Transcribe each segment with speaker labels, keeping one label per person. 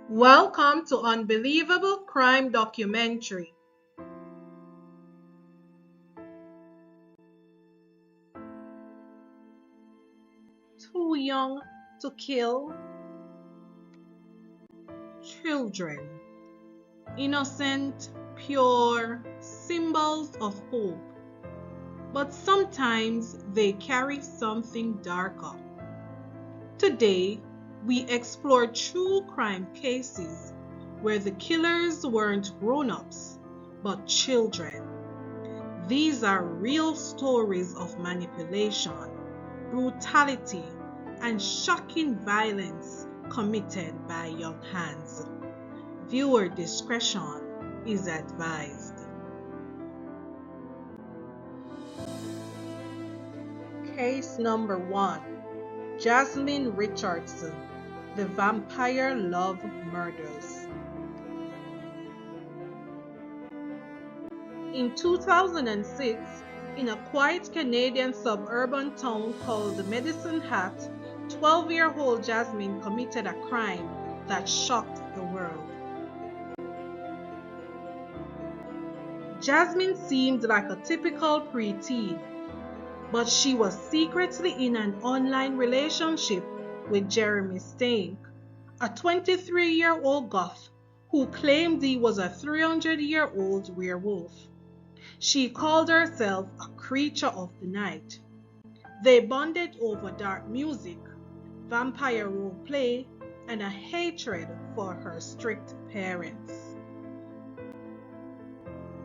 Speaker 1: Welcome to Unbelievable Crime Documentary. Too young to kill children. Innocent, pure, symbols of hope. But sometimes they carry something darker. Today, we explore true crime cases where the killers weren't grown-ups, but children. These are real stories of manipulation, brutality, and shocking violence committed by young hands. Viewer discretion is advised. Case number 1. Jasmine Richardson, the Vampire Love Murders. In 2006, in a quiet Canadian suburban town called Medicine Hat, 12-year-old Jasmine committed a crime that shocked the world. Jasmine seemed like a typical preteen, but she was secretly in an online relationship with Jeremy Stank, a 23-year-old goth who claimed he was a 300-year-old werewolf. She called herself a creature of the night. They bonded over dark music, vampire role play, and a hatred for her strict parents.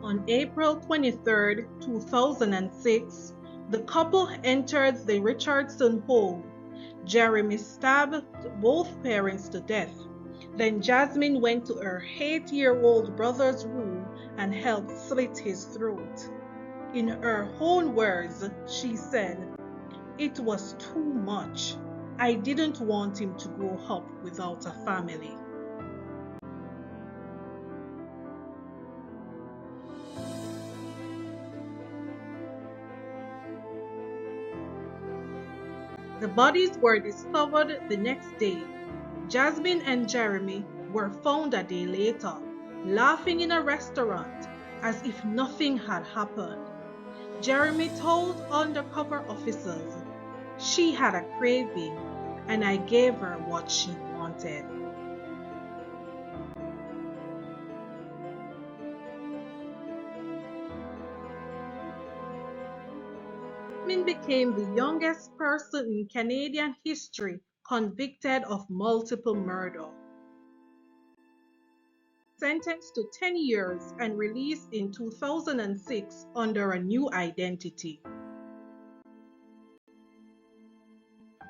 Speaker 1: On April 23, 2006, the couple entered the Richardson home. Jeremy stabbed both parents to death. Then Jasmine went to her 8-year-old brother's room and helped slit his throat. In her own words, she said, "It was too much. I didn't want him to grow up without a family." The bodies were discovered the next day. Jasmine and Jeremy were found a day later, laughing in a restaurant as if nothing had happened. Jeremy told undercover officers, "She had a craving, and I gave her what she wanted." Jasmine became the youngest person in Canadian history convicted of multiple murder. Sentenced to 10 years and released in 2006 under a new identity.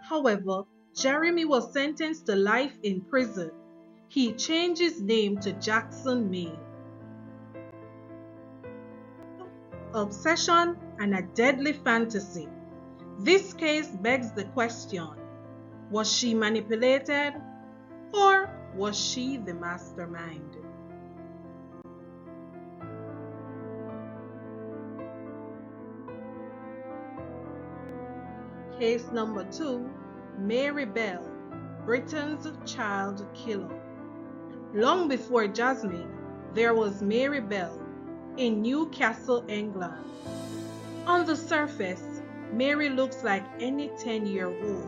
Speaker 1: However, Jeremy was sentenced to life in prison. He changed his name to Jackson May. Obsession and a deadly fantasy. This case begs the question, was she manipulated or was she the mastermind? Case number 2, Mary Bell, Britain's child killer. Long before Jasmine, there was Mary Bell in Newcastle, England. On the surface, Mary looks like any 10-year-old,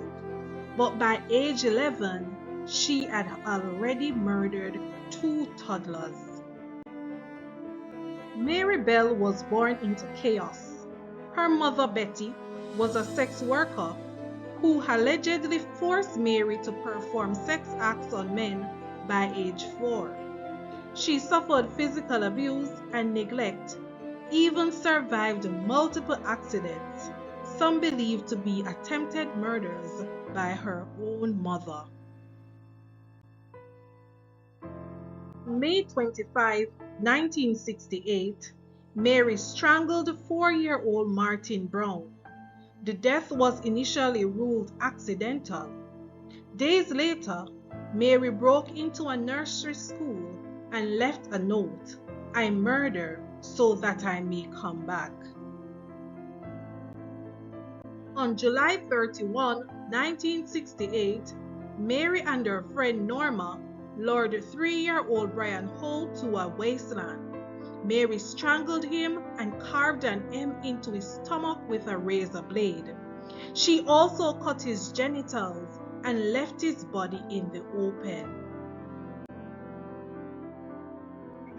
Speaker 1: but by age 11, she had already murdered 2 toddlers. Mary Bell was born into chaos. Her mother, Betty, was a sex worker who allegedly forced Mary to perform sex acts on men by age 4. She suffered physical abuse and neglect, even survived multiple accidents, some believed to be attempted murders by her own mother. May 25, 1968, Mary strangled 4-year-old Martin Brown. The death was initially ruled accidental. Days later, Mary broke into a nursery school and left a note, "I murder so that I may come back." On July 31, 1968, Mary and her friend Norma lured 3-year-old Brian Holt to a wasteland. Mary strangled him and carved an M into his stomach with a razor blade. She also cut his genitals and left his body in the open.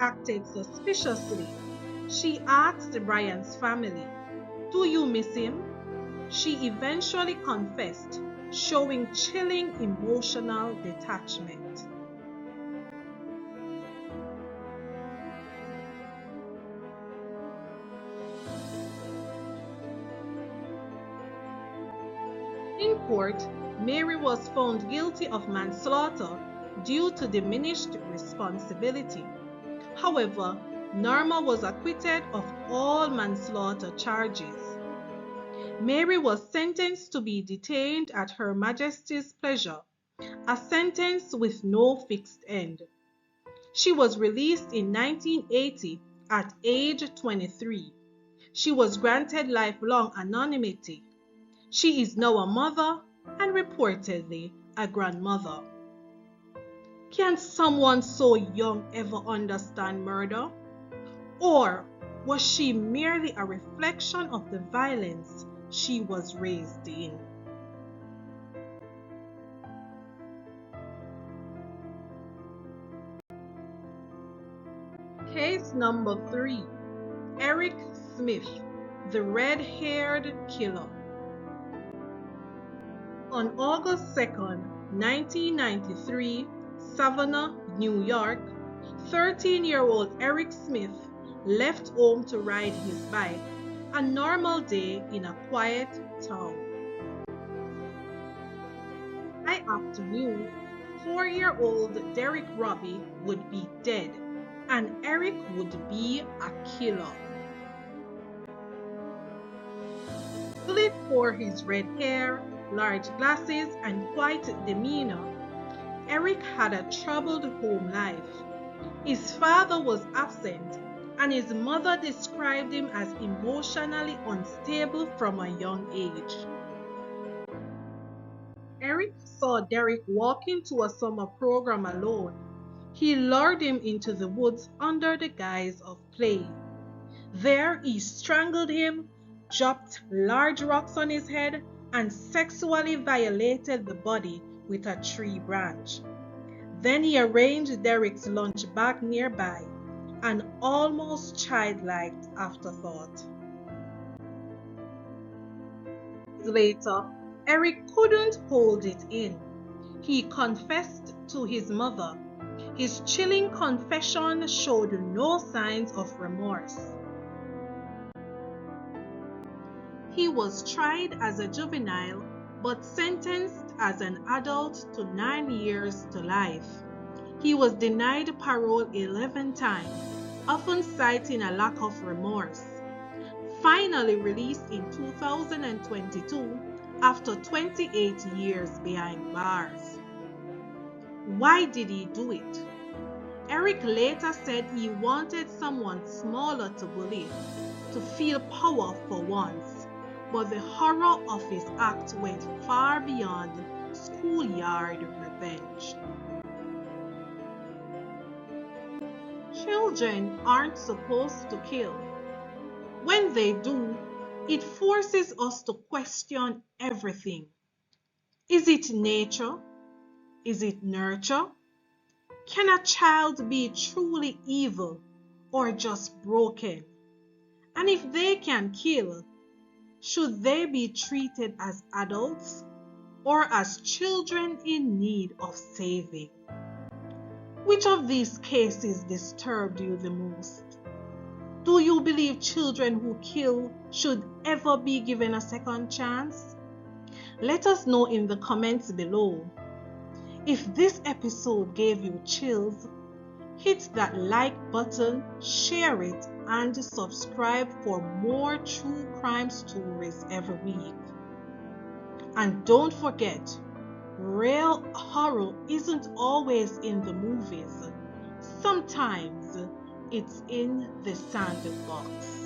Speaker 1: Acted suspiciously. She asked Brian's family, "Do you miss him?" She eventually confessed, showing chilling emotional detachment. In court, Mary was found guilty of manslaughter due to diminished responsibility. However, Norma was acquitted of all manslaughter charges. Mary was sentenced to be detained at Her Majesty's pleasure, a sentence with no fixed end. She was released in 1980 at age 23. She was granted lifelong anonymity. She is now a mother and reportedly a grandmother. Can someone so young ever understand murder? Or was she merely a reflection of the violence she was raised in? Case number 3. Eric Smith, the red-haired killer. On August 2nd, 1993, Savannah, New York, 13-year-old Eric Smith left home to ride his bike, a normal day in a quiet town. By afternoon, 4-year-old Derek Robbie would be dead, and Eric would be a killer. Bullied for his red hair, large glasses, and quiet demeanor, Eric had a troubled home life. His father was absent, and his mother described him as emotionally unstable from a young age. Eric saw Derek walk into a summer program alone. He lured him into the woods under the guise of play. There he strangled him, dropped large rocks on his head, and sexually violated the body with a tree branch. Then he arranged Derek's lunch bag nearby, an almost childlike afterthought. Later, Eric couldn't hold it in. He confessed to his mother. His chilling confession showed no signs of remorse. He was tried as a juvenile but sentenced as an adult to 9 years to life. He was denied parole 11 times, often citing a lack of remorse. Finally released in 2022 after 28 years behind bars. Why did he do it? Eric later said he wanted someone smaller to bully, to feel power for once, but the horror of his act went far beyond schoolyard revenge. Children aren't supposed to kill. When they do, it forces us to question everything. Is it nature? Is it nurture? Can a child be truly evil or just broken? And if they can kill, should they be treated as adults or as children in need of saving? Which of these cases disturbed you the most? Do you believe children who kill should ever be given a second chance? Let us know in the comments below. If this episode gave you chills, hit that like button, share it, and subscribe for more true crime stories every week. And don't forget, real horror isn't always in the movies. Sometimes it's in the sandbox.